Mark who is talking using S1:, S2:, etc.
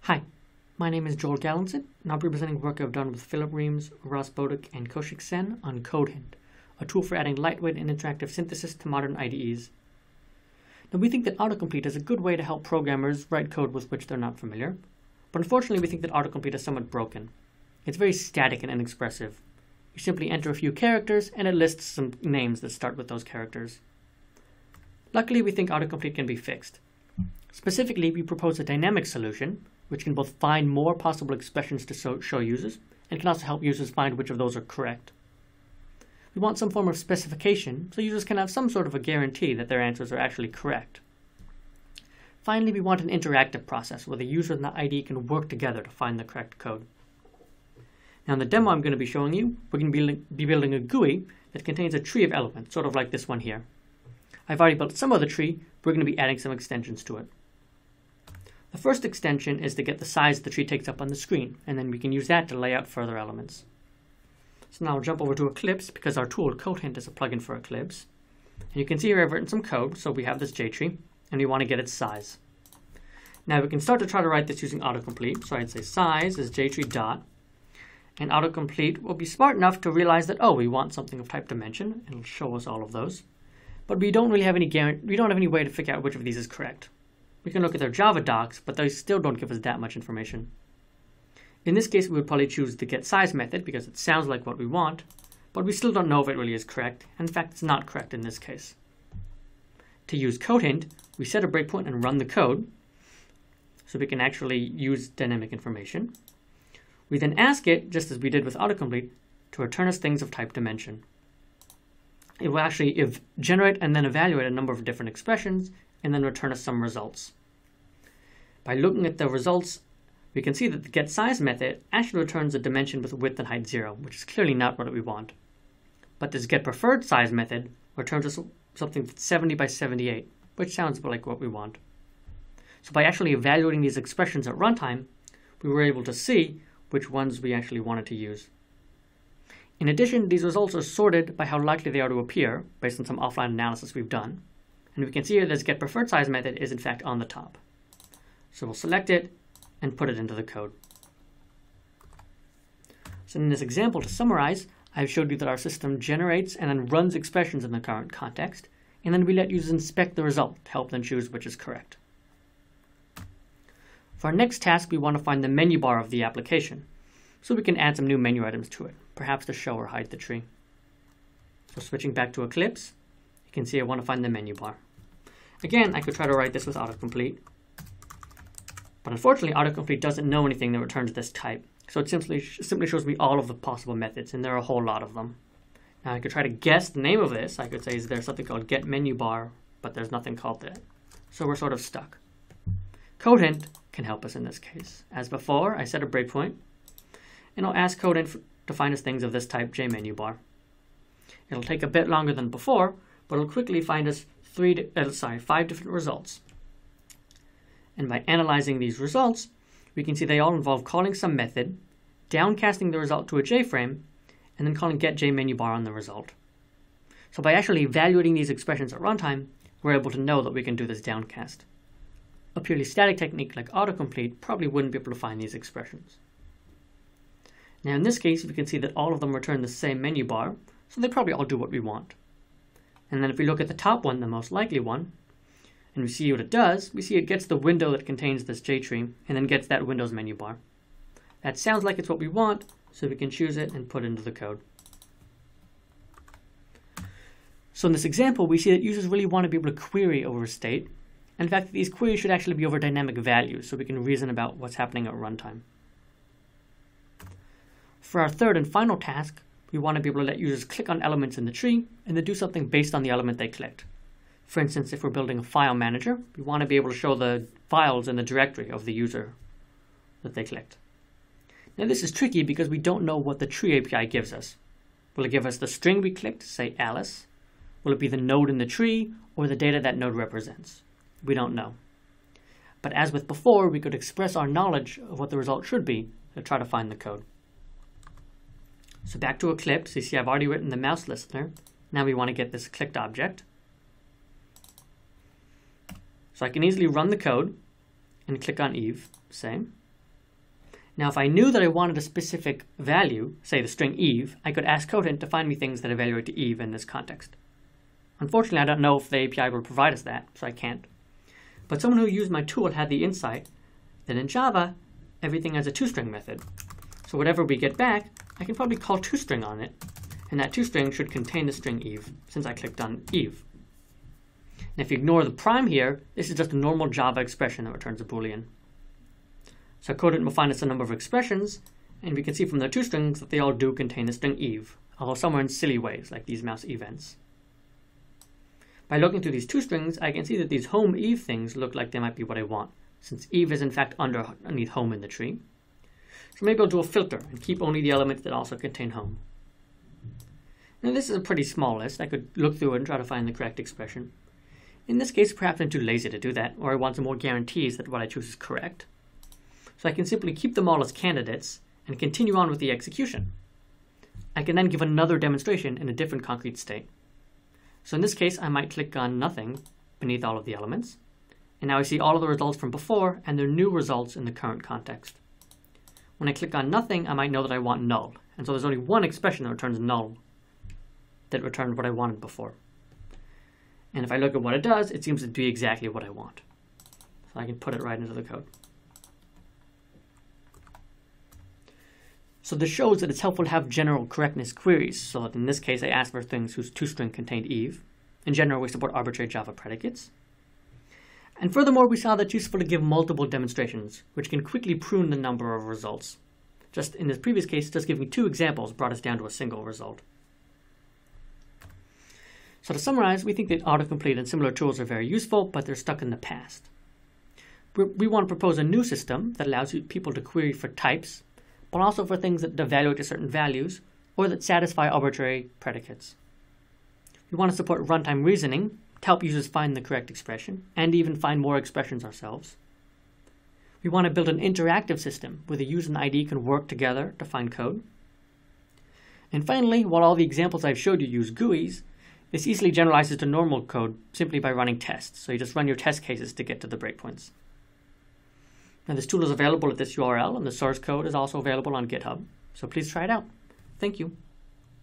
S1: Hi, my name is Joel Gallinson, and I'll be presenting work I've done with Philip Reams, Ross Bodick, and Kaushik Sen on CodeHint, a tool for adding lightweight and interactive synthesis to modern IDEs. Now, we think that autocomplete is a good way to help programmers write code with which they're not familiar, but unfortunately we think that autocomplete is somewhat broken. It's very static and inexpressive. You simply enter a few characters, and it lists some names that start with those characters. Luckily, we think autocomplete can be fixed. Specifically, we propose a dynamic solution, which can both find more possible expressions to show users, and can also help users find which of those are correct. We want some form of specification, so users can have some sort of a guarantee that their answers are actually correct. Finally, we want an interactive process where the user and the IDE can work together to find the correct code. Now in the demo I'm going to be showing you, we're going to be building a GUI that contains a tree of elements, sort of like this one here. I've already built some of the tree, but we're going to be adding some extensions to it. The first extension is to get the size the tree takes up on the screen, and then we can use that to lay out further elements. So now I'll jump over to Eclipse because our tool CodeHint is a plugin for Eclipse. And you can see here I've written some code, so we have this JTree, and we want to get its size. Now we can start to try to write this using autocomplete, so I'd say size is JTree dot, and autocomplete will be smart enough to realize that, oh, we want something of type dimension, and it'll show us all of those. But we don't really have any way to figure out which of these is correct. We can look at their Java docs, but they still don't give us that much information. In this case, we would probably choose the getSize method because it sounds like what we want, but we still don't know if it really is correct. And in fact, it's not correct in this case. To use CodeHint, we set a breakpoint and run the code, so we can actually use dynamic information. We then ask it, just as we did with autocomplete, to return us things of type dimension. It will actually generate and then evaluate a number of different expressions, and then return us some results. By looking at the results, we can see that the getSize method actually returns a dimension with width and height 0, which is clearly not what we want. But this getPreferredSize method returns us something that's 70 by 78, which sounds like what we want. So by actually evaluating these expressions at runtime, we were able to see which ones we actually wanted to use. In addition, these results are sorted by how likely they are to appear, based on some offline analysis we've done. And we can see here this getPreferredSize method is in fact on the top. So we'll select it and put it into the code. So in this example, to summarize, I've showed you that our system generates and then runs expressions in the current context, and then we let users inspect the result to help them choose which is correct. For our next task, we want to find the menu bar of the application, so we can add some new menu items to it, perhaps to show or hide the tree. So switching back to Eclipse, you can see I want to find the menu bar. Again, I could try to write this with autocomplete, but unfortunately autocomplete doesn't know anything that returns this type, so it simply shows me all of the possible methods, and there are a whole lot of them. Now I could try to guess the name of this. I could say, is there something called getMenuBar, but there's nothing called that. So we're sort of stuck. CodeHint can help us in this case. As before, I set a breakpoint, and I'll ask CodeHint to find us things of this type, JMenuBar. It'll take a bit longer than before, but it'll quickly find us 5 different results. And by analyzing these results, we can see they all involve calling some method, downcasting the result to a JFrame, and then calling getJMenuBar on the result. So by actually evaluating these expressions at runtime, we're able to know that we can do this downcast. A purely static technique like autocomplete probably wouldn't be able to find these expressions. Now in this case, we can see that all of them return the same menu bar, so they probably all do what we want. And then if we look at the top one, the most likely one, and we see what it does, we see it gets the window that contains this JTree, and then gets that Windows menu bar. That sounds like it's what we want, so we can choose it and put it into the code. So in this example, we see that users really want to be able to query over state. In fact, these queries should actually be over dynamic values, so we can reason about what's happening at runtime. For our third and final task, we want to be able to let users click on elements in the tree and then do something based on the element they clicked. For instance, if we're building a file manager, we want to be able to show the files in the directory of the user that they clicked. Now this is tricky because we don't know what the tree API gives us. Will it give us the string we clicked, say Alice? Will it be the node in the tree or the data that node represents? We don't know. But as with before, we could express our knowledge of what the result should be to try to find the code. So back to Eclipse, you see I've already written the mouse listener. Now we want to get this clicked object. So I can easily run the code and click on Eve, say, Now, if I knew that I wanted a specific value, say the string Eve, I could ask CodeHint to find me things that evaluate to Eve in this context. Unfortunately, I don't know if the API will provide us that, so I can't. But someone who used my tool had the insight that in Java, everything has a toString method. So whatever we get back, I can probably call toString on it, and that toString should contain the string Eve, since I clicked on Eve. And if you ignore the prime here, this is just a normal Java expression that returns a Boolean. So CodeHint will find us a number of expressions, and we can see from the toStrings that they all do contain the string Eve, although somewhere in silly ways, like these mouse events. By looking through these toStrings, I can see that these home Eve things look like they might be what I want, since Eve is in fact underneath home in the tree. So maybe I'll do a filter and keep only the elements that also contain home. Now this is a pretty small list. I could look through it and try to find the correct expression. In this case, perhaps I'm too lazy to do that, or I want some more guarantees that what I choose is correct. So I can simply keep them all as candidates and continue on with the execution. I can then give another demonstration in a different concrete state. So in this case, I might click on nothing beneath all of the elements. And now I see all of the results from before and their new results in the current context. When I click on nothing, I might know that I want null. And so there's only one expression that returns null that returned what I wanted before. And if I look at what it does, it seems to be exactly what I want. So I can put it right into the code. So this shows that it's helpful to have general correctness queries, so that in this case I asked for things whose toString contained Eve. In general, we support arbitrary Java predicates. And furthermore, we saw that it's useful to give multiple demonstrations, which can quickly prune the number of results. Just in this previous case, just giving 2 examples brought us down to a single result. So to summarize, we think that autocomplete and similar tools are very useful, but they're stuck in the past. We want to propose a new system that allows people to query for types, but also for things that evaluate to certain values, or that satisfy arbitrary predicates. We want to support runtime reasoning to help users find the correct expression, and even find more expressions ourselves. We want to build an interactive system where the user and IDE can work together to find code. And finally, while all the examples I've showed you use GUIs, this easily generalizes to normal code simply by running tests. So you just run your test cases to get to the breakpoints. Now this tool is available at this URL, and the source code is also available on GitHub. So please try it out. Thank you.